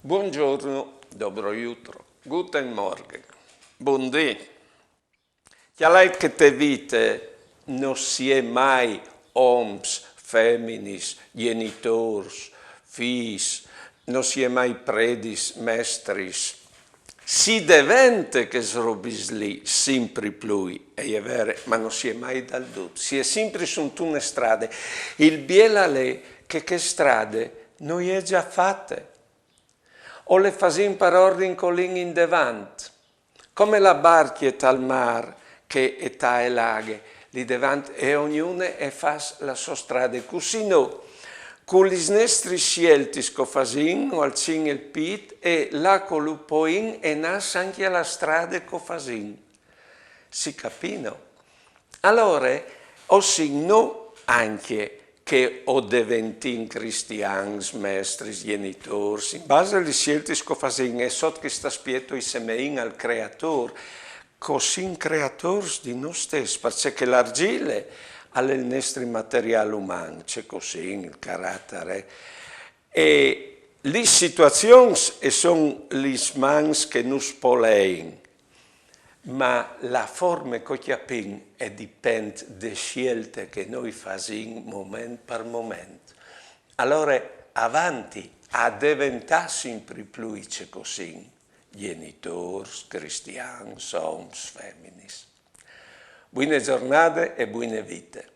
Buongiorno, dobro jutro, guten Morgen, buondì. Chialai che te vite non si è mai oms, feminis, genitors, fis, non si è mai predis, mestris. Si devente che srobis lì, sempre plui, e è vero, ma non si è mai dal dut. Si è sempre su tune strade. Il biela lì che strade noi è già fatte. O le fasin per ordine colin in devant, come la barchiet al mar che età e laghe, li devant e ognune e fas la sua strada. Così no, con gli nostri scelti sco fasin o al cin il pit e la colupoin e nas anche la strada co fasin. Si capino? Allora, o signo anche che o diventin cristians, mestris, genitors, in base alle scelte che fasin e sot che sta spieto i semein al creator, così creators di noi stessi, perché l'argile ha il nostro materiale umano, c'è così il carattere. E le situazioni sono le mans che nos polein, ma la forma che capiamo dipende dalle scelte che noi facciamo momento per momento. Allora, avanti, a diventare sempre più così, genitori, cristiani, uomini, femmine. Buone giornate e buone vite.